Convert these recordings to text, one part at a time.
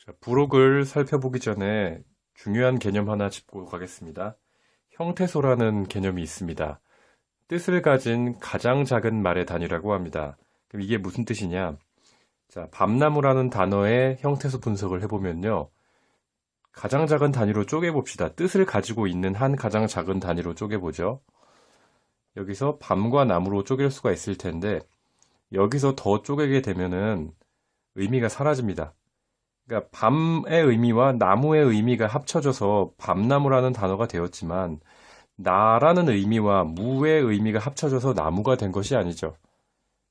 자, 부록을 살펴보기 전에 중요한 개념 하나 짚고 가겠습니다. 형태소라는 개념이 있습니다. 뜻을 가진 가장 작은 말의 단위라고 합니다. 그럼 이게 무슨 뜻이냐? 자, 밤나무라는 단어의 형태소 분석을 해보면요. 가장 작은 단위로 쪼개봅시다. 뜻을 가지고 있는 한 가장 작은 단위로 쪼개보죠. 여기서 밤과 나무로 쪼갤 수가 있을 텐데 여기서 더 쪼개게 되면은 의미가 사라집니다. 그러니까 밤의 의미와 나무의 의미가 합쳐져서 밤나무라는 단어가 되었지만 나라는 의미와 무의 의미가 합쳐져서 나무가 된 것이 아니죠.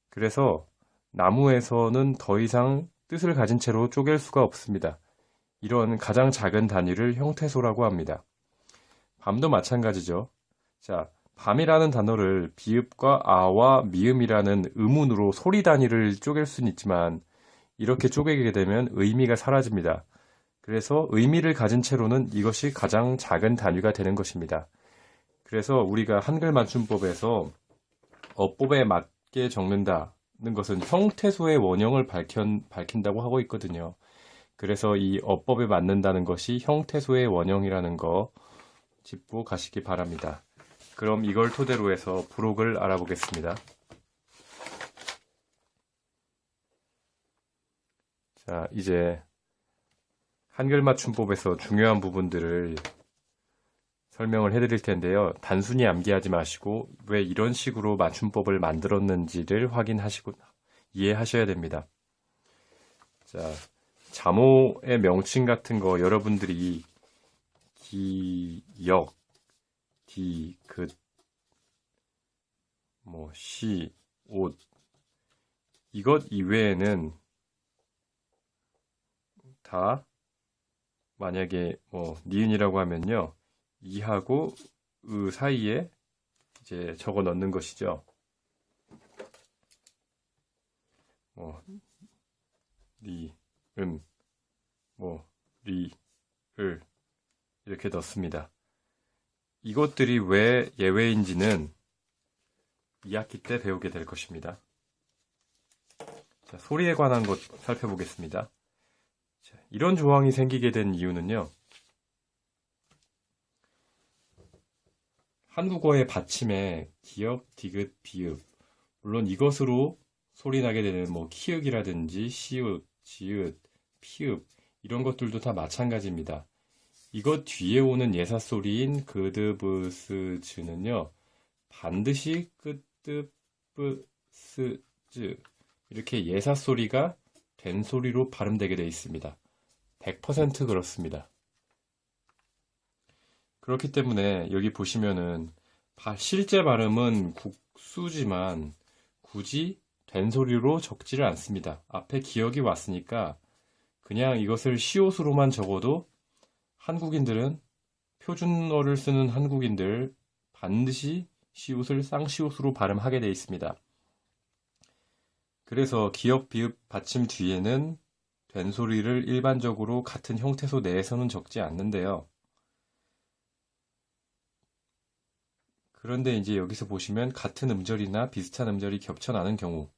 그래서 나무에서는 더 이상 뜻을 가진 채로 쪼갤 수가 없습니다. 이런 가장 작은 단위를 형태소라고 합니다. 밤도 마찬가지죠. 자, 밤이라는 단어를 비읍과 아와 미음이라는 의문으로 소리 단위를 쪼갤 수는 있지만 이렇게 쪼개게 되면 의미가 사라집니다. 그래서 의미를 가진 채로는 이것이 가장 작은 단위가 되는 것입니다. 그래서 우리가 한글 맞춤법에서 어법에 맞게 적는다는 것은 형태소의 원형을 밝힌다고 하고 있거든요. 그래서 이 어법에 맞는다는 것이 형태소의 원형이라는 거 짚고 가시기 바랍니다. 그럼 이걸 토대로 해서 부록을 알아보겠습니다. 자, 이제 한글 맞춤법에서 중요한 부분들을 설명을 해드릴 텐데요. 단순히 암기하지 마시고 왜 이런 식으로 맞춤법을 만들었는지를 확인하시고 이해하셔야 됩니다. 자, 자모의 명칭 같은 거 여러분들이 기역, 디귿, 시, 옷 이것 이외에는 다 만약에 니은이라고 하면요. 이하고 으 사이에 이제 적어 넣는 것이죠. 리, 리, 을 이렇게 넣습니다. 이것들이 왜 예외인지는 2학기 때 배우게 될 것입니다. 자, 소리에 관한 것 살펴보겠습니다. 자, 이런 조항이 생기게 된 이유는요. 한국어의 받침에 기역, 디귿, 비읍 물론 이것으로 소리 나게 되는 키읔이라든지 시읒, 지읒, 피읍 이런 것들도 다 마찬가지입니다. 이것 뒤에 오는 예사소리인 그드브스즈는요. 반드시 끄뜨브스즈 이렇게 예사소리가 된 소리로 발음되게 되어 있습니다. 100% 그렇습니다. 그렇기 때문에 여기 보시면은 실제 발음은 국수지만 굳이 된 소리로 적지를 않습니다. 앞에 기역이 왔으니까 그냥 이것을 시옷으로만 적어도 한국인들은 표준어를 쓰는 한국인들 반드시 시옷을 쌍시옷으로 발음하게 되어 있습니다. 그래서 기역, 비읍, 받침 뒤에는 된 소리를 일반적으로 같은 형태소 내에서는 적지 않는데요. 그런데 이제 여기서 보시면 같은 음절이나 비슷한 음절이 겹쳐나는 경우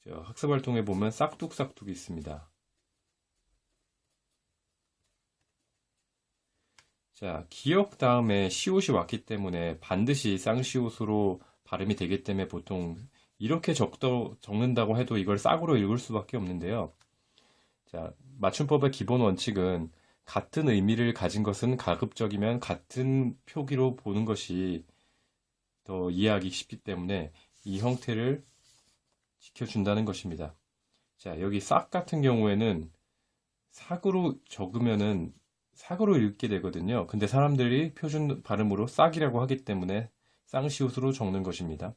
학습활동에 보면 싹둑싹둑이 있습니다. 자, 기역 다음에 시옷이 왔기 때문에 반드시 쌍시옷으로 발음이 되기 때문에 보통 이렇게 적는다고 해도 이걸 싹으로 읽을 수밖에 없는데요. 자, 맞춤법의 기본 원칙은 같은 의미를 가진 것은 가급적이면 같은 표기로 보는 것이 더 이해하기 쉽기 때문에 이 형태를 지켜준다는 것입니다. 자, 여기 싹 같은 경우에는 싹으로 적으면은 싹으로 읽게 되거든요. 근데 사람들이 표준 발음으로 싹이라고 하기 때문에 쌍시옷으로 적는 것입니다.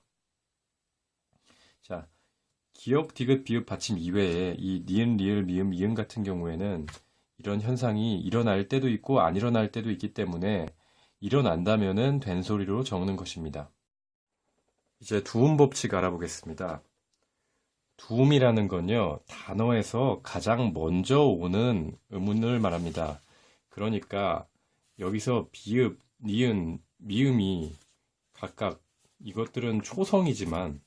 자, 기역, 디귿, 비읍, 받침 이외에 이 니은, 리을, 미음, 이응 같은 경우에는 이런 현상이 일어날 때도 있고 안 일어날 때도 있기 때문에 일어난다면은 된 소리로 적는 것입니다. 이제 두음 법칙 알아보겠습니다. 두음이라는 건요, 단어에서 가장 먼저 오는 음운을 말합니다. 그러니까 여기서 비읍, 니은, 미음이 각각 이것들은 초성이지만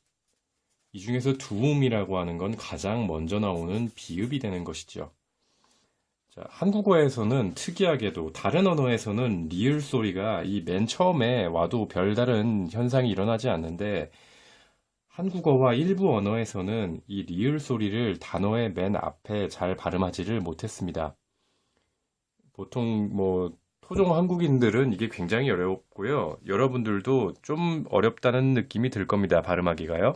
이 중에서 두음이라고 하는 건 가장 먼저 나오는 비읍이 되는 것이죠. 자, 한국어에서는 특이하게도 다른 언어에서는 리을 소리가 이 맨 처음에 와도 별다른 현상이 일어나지 않는데 한국어와 일부 언어에서는 이 리을 소리를 단어의 맨 앞에 잘 발음하지를 못했습니다. 보통 토종 한국인들은 이게 굉장히 어렵고요. 여러분들도 좀 어렵다는 느낌이 들 겁니다. 발음하기가요.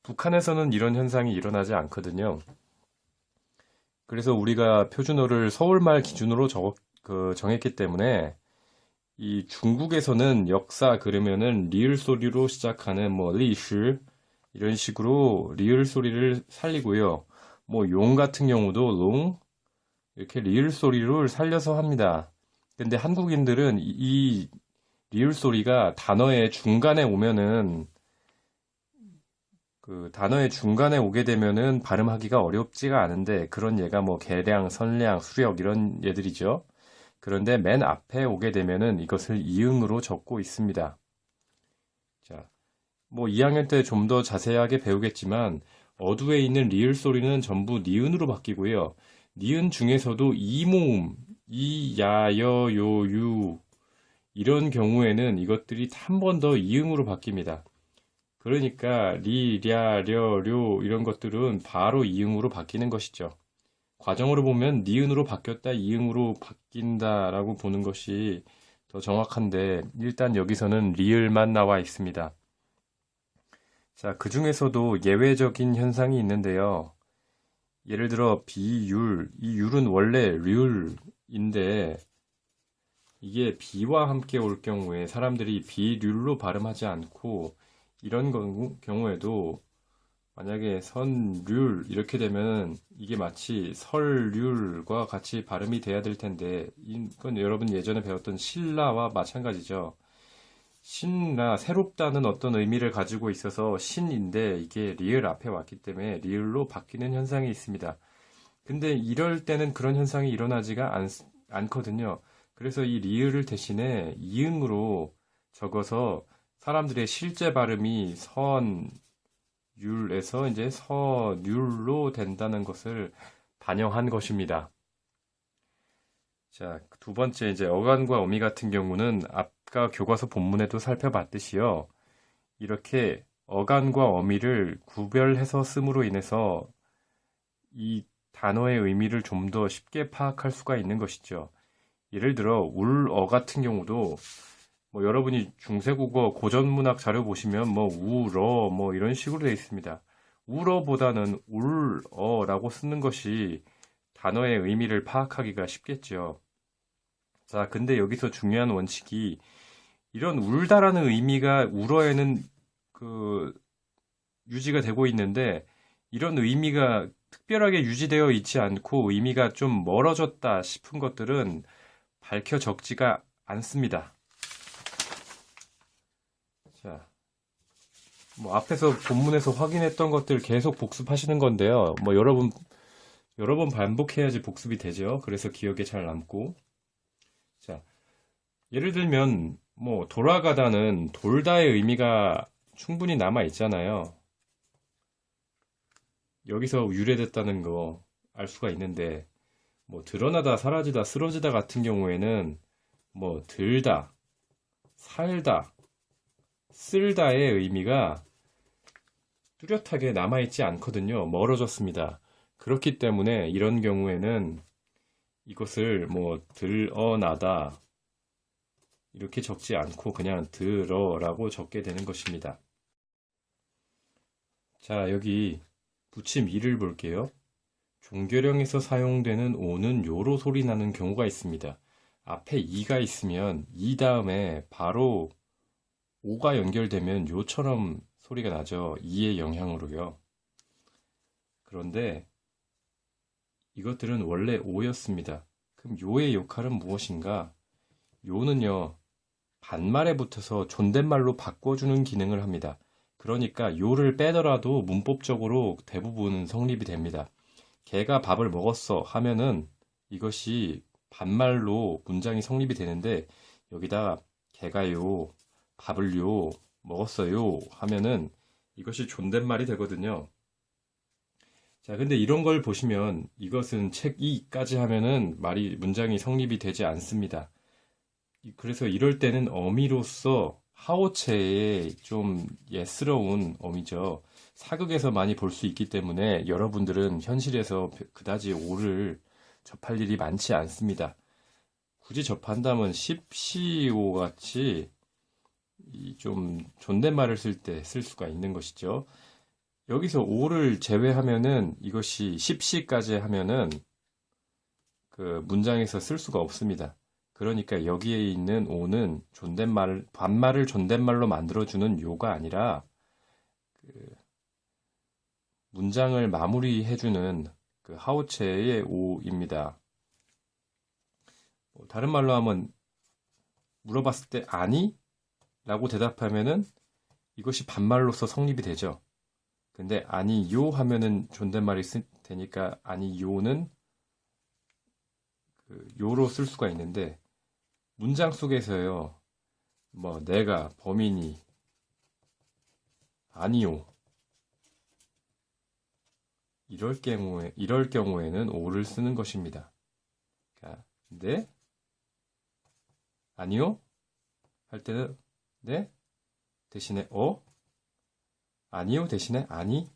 북한에서는 이런 현상이 일어나지 않거든요. 그래서 우리가 표준어를 서울말 기준으로 정했기 때문에 이 중국에서는 역사 그러면은 리을 소리로 시작하는 리시 이런 식으로 리을 소리를 살리고요. 용 같은 경우도 롱 이렇게 리을 소리를 살려서 합니다. 근데 한국인들은 이 리을 소리가 단어의 중간에 오면은 그 단어의 중간에 오게 되면은 발음하기가 어렵지가 않은데 그런 예가 계량, 선량, 수력 이런 예들이죠. 그런데 맨 앞에 오게 되면은 이것을 이응으로 적고 있습니다. 자, 2학년 때 좀 더 자세하게 배우겠지만 어두에 있는 리을 소리는 전부 니은으로 바뀌고요. 니은 중에서도 이모음, 이, 야, 여, 요, 유 이런 경우에는 이것들이 한 번 더 이응으로 바뀝니다. 그러니까 리, 랴, 려, 료 이런 것들은 바로 이응으로 바뀌는 것이죠. 과정으로 보면 니은으로 바뀌었다, 이응으로 바뀐다라고 보는 것이 더 정확한데 일단 여기서는 리을만 나와 있습니다. 자, 그 중에서도 예외적인 현상이 있는데요. 예를 들어 비율, 이 율은 원래 률인데 이게 비와 함께 올 경우에 사람들이 비률로 발음하지 않고 이런 경우에도 만약에 선률 이렇게 되면 이게 마치 설률과 같이 발음이 돼야 될 텐데 이건 여러분 예전에 배웠던 신라와 마찬가지죠. 신라, 새롭다는 어떤 의미를 가지고 있어서 신인데 이게 리을 앞에 왔기 때문에 리을로 바뀌는 현상이 있습니다. 근데 이럴 때는 그런 현상이 일어나지가 않거든요. 그래서 이 리을을 대신에 이응으로 적어서 사람들의 실제 발음이 선율에서 이제 서률로 된다는 것을 반영한 것입니다. 자, 두 번째 이제 어간과 어미 같은 경우는 아까 교과서 본문에도 살펴봤듯이요. 이렇게 어간과 어미를 구별해서 씀으로 인해서 이 단어의 의미를 좀 더 쉽게 파악할 수가 있는 것이죠. 예를 들어 울어 같은 경우도 여러분이 중세국어 고전문학 자료 보시면 우러 이런 식으로 되어 있습니다. 울어보다는 울어라고 쓰는 것이 단어의 의미를 파악하기가 쉽겠죠. 자, 근데 여기서 중요한 원칙이 이런 울다라는 의미가 울어에는 유지가 되고 있는데 이런 의미가 특별하게 유지되어 있지 않고 의미가 좀 멀어졌다 싶은 것들은 밝혀 적지가 않습니다. 자, 앞에서 본문에서 확인했던 것들 계속 복습하시는 건데요. 여러 번 반복해야지 복습이 되죠. 그래서 기억에 잘 남고. 자, 예를 들면 돌아가다는 돌다의 의미가 충분히 남아 있잖아요. 여기서 유래됐다는 거 알 수가 있는데 드러나다, 사라지다, 쓰러지다 같은 경우에는 들다, 살다, 쓸다의 의미가 뚜렷하게 남아있지 않거든요. 멀어졌습니다. 그렇기 때문에 이런 경우에는 이것을 들어나다 이렇게 적지 않고 그냥 들어라고 적게 되는 것입니다. 자, 여기 붙임 이를 볼게요. 종교령에서 사용되는 오는 요로 소리 나는 경우가 있습니다. 앞에 이가 있으면 이 다음에 바로 오가 연결되면 요처럼 소리가 나죠. 이의 영향으로요. 그런데 이것들은 원래 오였습니다. 그럼 요의 역할은 무엇인가? 요는요, 반말에 붙어서 존댓말로 바꿔주는 기능을 합니다. 그러니까 요를 빼더라도 문법적으로 대부분은 성립이 됩니다. 걔가 밥을 먹었어 하면은 이것이 반말로 문장이 성립이 되는데 여기다 걔가요, 밥을요, 먹었어요 하면은 이것이 존댓말이 되거든요. 자, 근데 이런 걸 보시면 이것은 책 2까지 하면은 문장이 성립이 되지 않습니다. 그래서 이럴 때는 어미로서 하오체의 좀 예스러운 어미죠. 사극에서 많이 볼 수 있기 때문에 여러분들은 현실에서 그다지 오를 접할 일이 많지 않습니다. 굳이 접한다면 십시오 같이 이 좀 존댓말을 쓸 때 쓸 수가 있는 것이죠. 여기서 오를 제외하면은 이것이 십시까지 하면은 그 문장에서 쓸 수가 없습니다. 그러니까 여기에 있는 오는 반말을 존댓말로 만들어주는 요가 아니라 그 문장을 마무리해주는 그 하오체의 오입니다. 다른 말로 하면 물어봤을 때 아니? 라고 대답하면은 이것이 반말로서 성립이 되죠. 근데 아니요 하면은 존댓말이 되니까 아니요는 그 요로 쓸 수가 있는데 문장 속에서요. 뭐 내가 범인이 아니요. 이럴 경우에는 오를 쓰는 것입니다. 그러니까 네? 아니요? 할 때는 네? 대신에 아니요 대신에 아니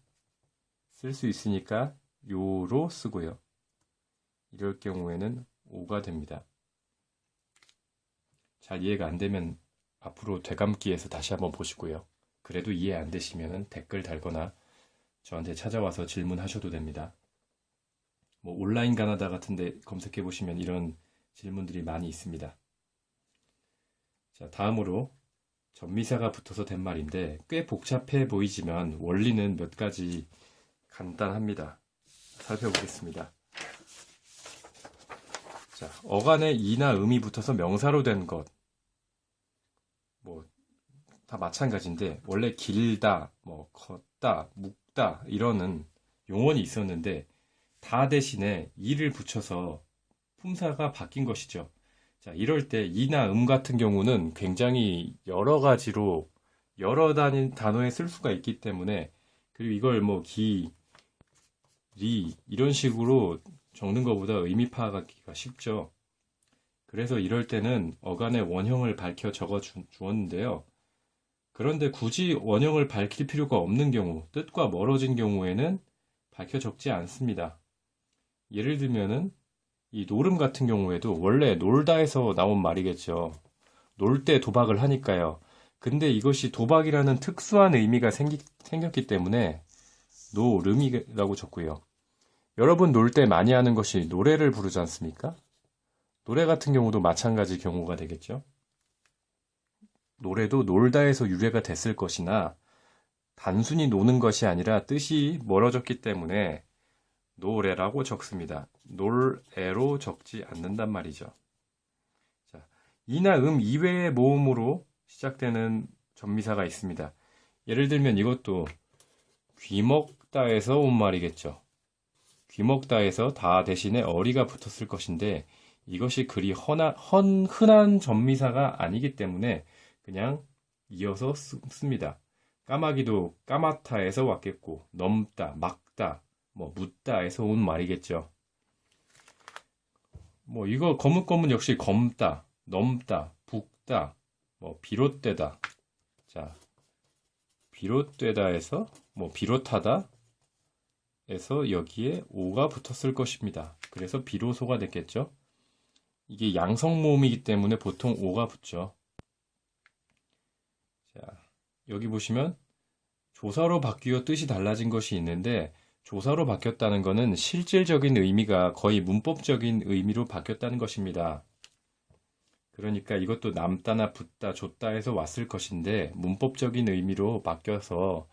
쓸 수 있으니까 요로 쓰고요. 이럴 경우에는 오가 됩니다. 잘 이해가 안 되면 앞으로 되감기에서 다시 한번 보시고요. 그래도 이해 안 되시면 댓글 달거나 저한테 찾아와서 질문하셔도 됩니다. 뭐 온라인 가나다 같은데 검색해 보시면 이런 질문들이 많이 있습니다. 자, 다음으로 전미사가 붙어서 된 말인데 꽤 복잡해 보이지만 원리는 몇 가지 간단합니다. 살펴보겠습니다. 자, 어간에 이나 음이 붙어서 명사로 된 것. 뭐 다 마찬가지인데 원래 길다, 뭐 걷다, 묵다 이러는 용언이 있었는데 다 대신에 이를 붙여서 품사가 바뀐 것이죠. 자, 이럴 때 이나 같은 경우는 굉장히 여러 가지로 여러 단어에 쓸 수가 있기 때문에 그리고 이걸 뭐 리 이런 식으로 적는 것보다 의미 파악하기가 쉽죠. 그래서 이럴 때는 어간의 원형을 밝혀 적어 주었는데요. 그런데 굳이 원형을 밝힐 필요가 없는 경우, 뜻과 멀어진 경우에는 밝혀 적지 않습니다. 예를 들면은 이 노름 같은 경우에도 원래 놀다에서 나온 말이겠죠. 놀 때 도박을 하니까요. 근데 이것이 도박이라는 특수한 의미가 생겼기 때문에 노름이라고 적고요. 여러분 놀 때 많이 하는 것이 노래를 부르지 않습니까? 노래 같은 경우도 마찬가지 경우가 되겠죠. 노래도 놀다에서 유래가 됐을 것이나 단순히 노는 것이 아니라 뜻이 멀어졌기 때문에 노래라고 적습니다. 놀애로 적지 않는단 말이죠. 자, 이나 이외의 모음으로 시작되는 전미사가 있습니다. 예를 들면 이것도 귀먹다에서 온 말이겠죠. 귀먹다에서 다 대신에 어리가 붙었을 것인데 이것이 그리 흔한 전미사가 아니기 때문에 그냥 이어서 씁니다. 까마귀도 까마타에서 왔겠고 넘다, 막다, 뭐 묻다에서 온 말이겠죠. 뭐 이거 거뭇거뭇 역시 검다, 넘다, 붓다, 뭐 비롯되다. 자, 비롯되다에서 뭐 비롯하다 에서 여기에 오가 붙었을 것입니다. 그래서 비로소가 됐겠죠. 이게 양성모음이기 때문에 보통 오가 붙죠. 자, 여기 보시면 조사로 바뀌어 뜻이 달라진 것이 있는데 조사로 바뀌었다는 것은 실질적인 의미가 거의 문법적인 의미로 바뀌었다는 것입니다. 그러니까 이것도 남다나 붙다, 줬다에서 왔을 것인데 문법적인 의미로 바뀌어서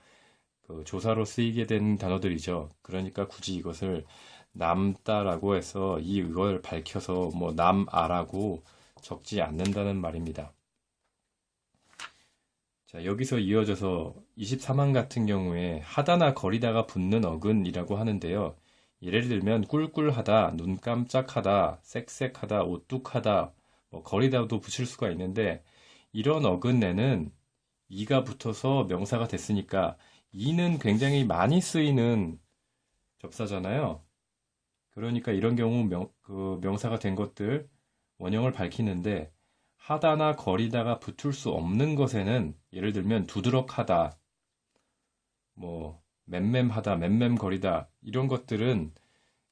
그 조사로 쓰이게 된 단어들이죠. 그러니까 굳이 이것을 남다라고 해서 이걸 밝혀서 뭐 남아라고 적지 않는다는 말입니다. 자, 여기서 이어져서 23항 같은 경우에 하다나 거리다가 붙는 어근이라고 하는데요. 예를 들면 꿀꿀하다, 눈 깜짝하다, 쌕쌕하다, 오뚝하다, 뭐 거리다도 붙일 수가 있는데 이런 어근에는 이가 붙어서 명사가 됐으니까 이는 굉장히 많이 쓰이는 접사잖아요. 그러니까 이런 경우 명사가 된 것들 원형을 밝히는데 하다나 거리다가 붙을 수 없는 것에는 예를 들면 두드럭하다, 뭐 맴맴하다, 맴맴거리다 이런 것들은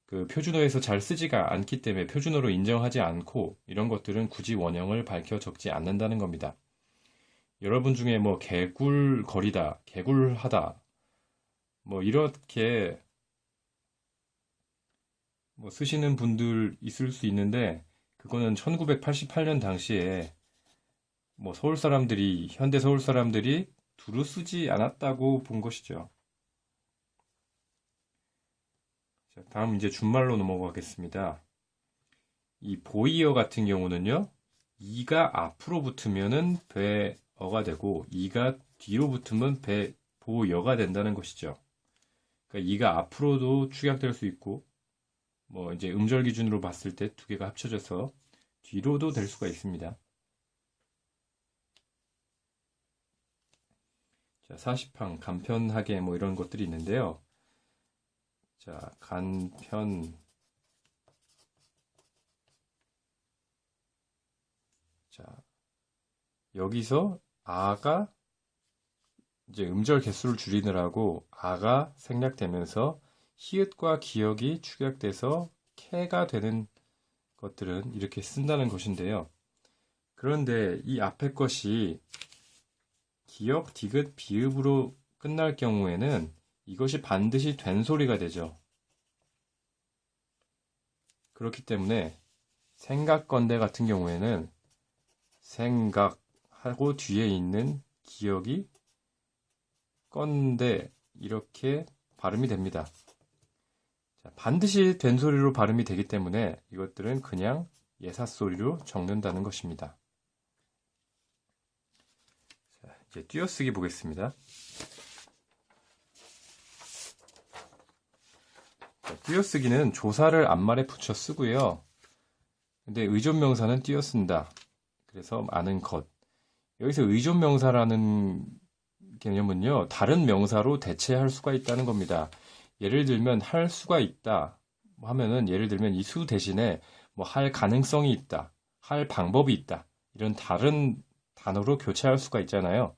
그 표준어에서 잘 쓰지가 않기 때문에 표준어로 인정하지 않고 이런 것들은 굳이 원형을 밝혀 적지 않는다는 겁니다. 여러분 중에 뭐 개굴거리다, 개굴하다 뭐 이렇게 뭐 쓰시는 분들 있을 수 있는데 그거는 1988년 당시에 뭐 서울 사람들이 현대 서울 사람들이 두루 쓰지 않았다고 본 것이죠. 자, 다음 이제 준말로 넘어가겠습니다. 이 보이어 같은 경우는요. 이가 앞으로 붙으면은 배어가 되고 이가 뒤로 붙으면 보여가 된다는 것이죠. 그러니까 이가 앞으로도 축약될 수 있고 뭐 이제 음절 기준으로 봤을 때 두 개가 합쳐져서 뒤로도 될 수가 있습니다. 자, 사시팡, 간편하게 뭐 이런 것들이 있는데요. 자, 간편. 자, 여기서 아가 이제 음절 개수를 줄이느라고 아가 생략되면서 히읗과 기역이 축약돼서 캐가 되는 것들은 이렇게 쓴다는 것인데요. 그런데 이 앞에 것이 기역, 디귿, 비읍으로 끝날 경우에는 이것이 반드시 된 소리가 되죠. 그렇기 때문에 생각건대 같은 경우에는 생각하고 뒤에 있는 기역이 건대 이렇게 발음이 됩니다. 자, 반드시 된 소리로 발음이 되기 때문에 이것들은 그냥 예사소리로 적는다는 것입니다. 자, 이제 띄어쓰기 보겠습니다. 자, 띄어쓰기는 조사를 앞말에 붙여 쓰고요. 근데 의존명사는 띄어쓴다. 그래서 아는 것. 여기서 의존명사라는 개념은요, 다른 명사로 대체할 수가 있다는 겁니다. 예를 들면 할 수가 있다 하면은 예를 들면 이 수 대신에 뭐 할 가능성이 있다, 할 방법이 있다 이런 다른 단어로 교체할 수가 있잖아요.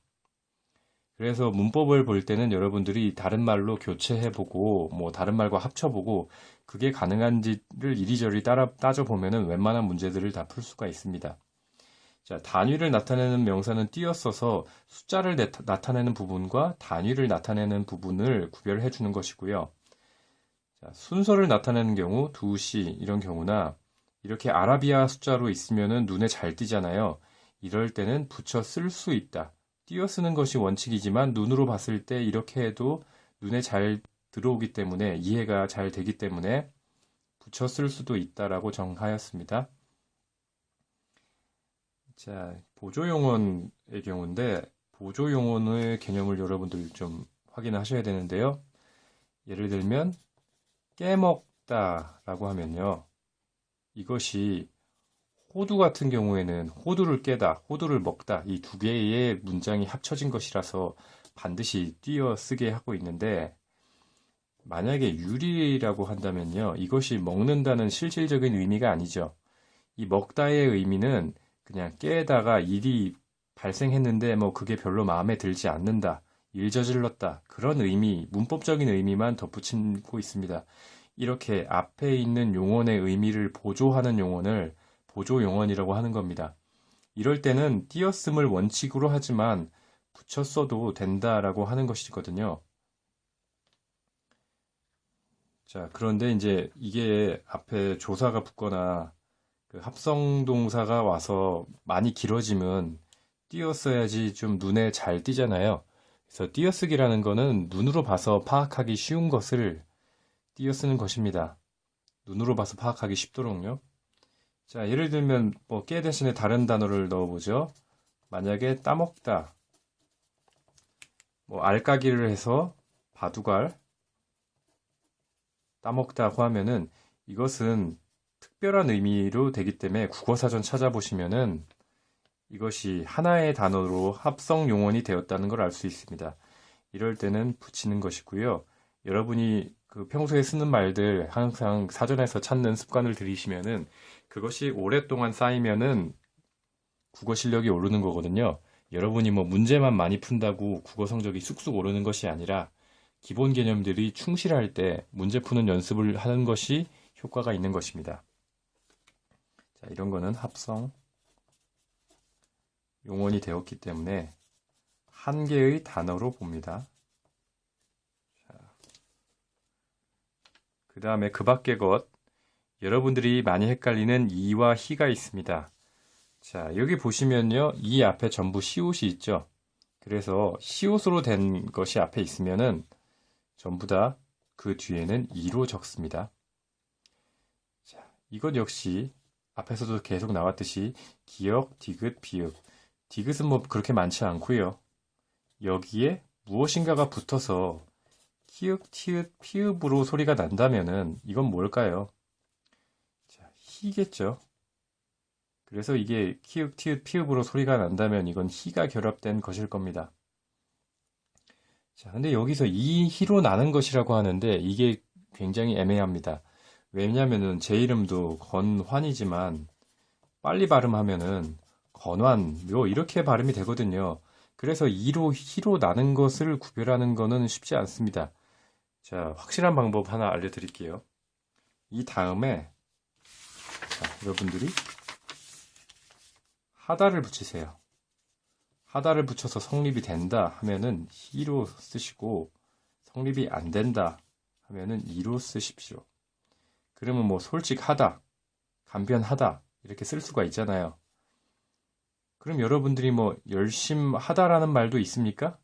그래서 문법을 볼 때는 여러분들이 다른 말로 교체해보고 뭐 다른 말과 합쳐보고 그게 가능한지를 이리저리 따져보면은 웬만한 문제들을 다 풀 수가 있습니다. 자, 단위를 나타내는 명사는 띄어써서 숫자를 나타내는 부분과 단위를 나타내는 부분을 구별해 주는 것이고요. 자, 순서를 나타내는 경우 2시 이런 경우나 이렇게 아라비아 숫자로 있으면은 눈에 잘 띄잖아요. 이럴 때는 붙여 쓸 수 있다. 띄어 쓰는 것이 원칙이지만 눈으로 봤을 때 이렇게 해도 눈에 잘 들어오기 때문에 이해가 잘 되기 때문에 붙여 쓸 수도 있다라고 정하였습니다. 자, 보조용언의 경우인데 보조용언의 개념을 여러분들 좀 확인하셔야 되는데요. 예를 들면 깨먹다 라고 하면요. 이것이 호두 같은 경우에는 호두를 깨다, 호두를 먹다 이 두 개의 문장이 합쳐진 것이라서 반드시 띄어 쓰게 하고 있는데 만약에 유리라고 한다면요. 이것이 먹는다는 실질적인 의미가 아니죠. 이 먹다의 의미는 그냥 깨다가 일이 발생했는데 뭐 그게 별로 마음에 들지 않는다. 일 저질렀다. 그런 의미, 문법적인 의미만 덧붙이고 있습니다. 이렇게 앞에 있는 용언의 의미를 보조하는 용언을 보조용언이라고 하는 겁니다. 이럴 때는 띄어쓰을 원칙으로 하지만 붙여 써도 된다라고 하는 것이거든요. 자, 그런데 이제 이게 앞에 조사가 붙거나 그 합성동사가 와서 많이 길어지면 띄어써야지 좀 눈에 잘 띄잖아요. 그래서 띄어쓰기라는 거는 눈으로 봐서 파악하기 쉬운 것을 띄어쓰는 것입니다. 눈으로 봐서 파악하기 쉽도록요. 자, 예를 들면 뭐 깨 대신에 다른 단어를 넣어보죠. 만약에 따먹다, 뭐 알까기를 해서 바둑알, 따먹다고 하면은 이것은 특별한 의미로 되기 때문에 국어사전 찾아보시면은 이것이 하나의 단어로 합성 용언이 되었다는 걸 알 수 있습니다. 이럴 때는 붙이는 것이고요. 여러분이 그 평소에 쓰는 말들 항상 사전에서 찾는 습관을 들이시면은 그것이 오랫동안 쌓이면은 국어 실력이 오르는 거거든요. 여러분이 뭐 문제만 많이 푼다고 국어 성적이 쑥쑥 오르는 것이 아니라 기본 개념들이 충실할 때 문제 푸는 연습을 하는 것이 효과가 있는 것입니다. 자, 이런 거는 합성 용언이 되었기 때문에 한 개의 단어로 봅니다. 그 다음에 그 밖의 것, 여러분들이 많이 헷갈리는 이와 희가 있습니다. 자, 여기 보시면요, 이 앞에 전부 시옷이 있죠. 그래서 시옷으로 된 것이 앞에 있으면은 전부 다 그 뒤에는 이로 적습니다. 자, 이것 역시 앞에서도 계속 나왔듯이 기역, 디귿, 비읍. 디귿은 뭐 그렇게 많지 않고요. 여기에 무엇인가가 붙어서 키읔, 티읕, 피읍으로 소리가 난다면은 이건 뭘까요? 자, 희겠죠. 그래서 이게 키읔, 티읕, 피읍으로 소리가 난다면 이건 희가 결합된 것일 겁니다. 자, 근데 여기서 이 희로 나는 것이라고 하는데 이게 굉장히 애매합니다. 왜냐면은 제 이름도 건환이지만 빨리 발음하면은 건환, 묘 이렇게 발음이 되거든요. 그래서 이로 희로 나는 것을 구별하는 것은 쉽지 않습니다. 자, 확실한 방법 하나 알려드릴게요. 이 다음에 자, 여러분들이 하다를 붙이세요. 하다를 붙여서 성립이 된다 하면은 희로 쓰시고 성립이 안 된다 하면은 이로 쓰십시오. 그러면 뭐 솔직하다, 간변하다 이렇게 쓸 수가 있잖아요. 그럼 여러분들이 뭐 열심하다라는 말도 있습니까?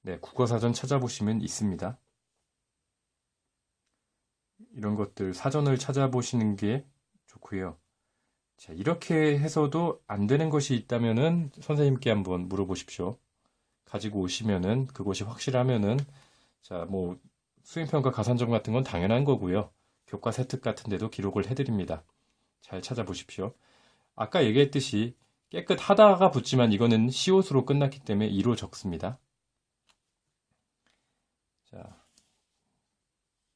네, 국어사전 찾아보시면 있습니다. 이런 것들 사전을 찾아보시는 게 좋고요. 자, 이렇게 해서도 안 되는 것이 있다면은 선생님께 한번 물어보십시오. 가지고 오시면은 그것이 확실하면은 자, 뭐 수행평가 가산점 같은 건 당연한 거고요. 교과 세특 같은 데도 기록을 해드립니다. 잘 찾아보십시오. 아까 얘기했듯이 깨끗하다가 붙지만 이거는 시옷으로 끝났기 때문에 이로 적습니다. 자,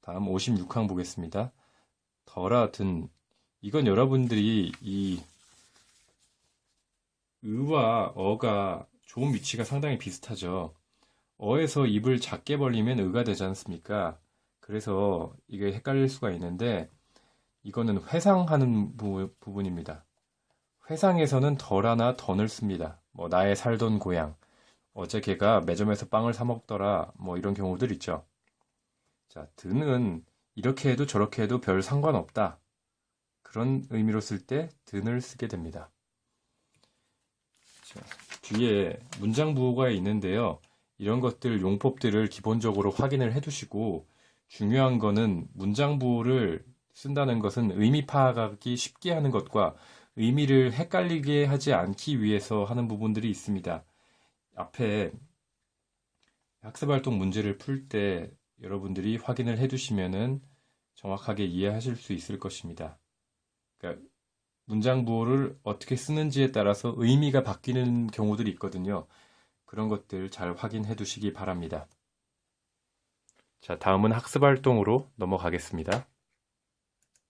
다음 56항 보겠습니다. 덜아 든 이건 여러분들이 이 의와 어가 좋은 위치가 상당히 비슷하죠. 어에서 입을 작게 벌리면 의가 되지 않습니까? 그래서 이게 헷갈릴 수가 있는데 이거는 회상하는 부분입니다. 회상에서는 덜하나 던을 씁니다. 뭐 나의 살던 고향, 어제 걔가 매점에서 빵을 사 먹더라, 뭐 이런 경우들 있죠. 자, 드는 이렇게 해도 저렇게 해도 별 상관없다. 그런 의미로 쓸 때 든을 쓰게 됩니다. 자, 뒤에 문장 부호가 있는데요. 이런 것들 용법들을 기본적으로 확인을 해두시고 중요한 거는 문장 부호를 쓴다는 것은 의미 파악하기 쉽게 하는 것과 의미를 헷갈리게 하지 않기 위해서 하는 부분들이 있습니다. 앞에 학습활동 문제를 풀 때 여러분들이 확인을 해두시면은 정확하게 이해하실 수 있을 것입니다. 그러니까 문장 부호를 어떻게 쓰는지에 따라서 의미가 바뀌는 경우들이 있거든요. 그런 것들 잘 확인해 두시기 바랍니다. 자, 다음은 학습활동으로 넘어가겠습니다.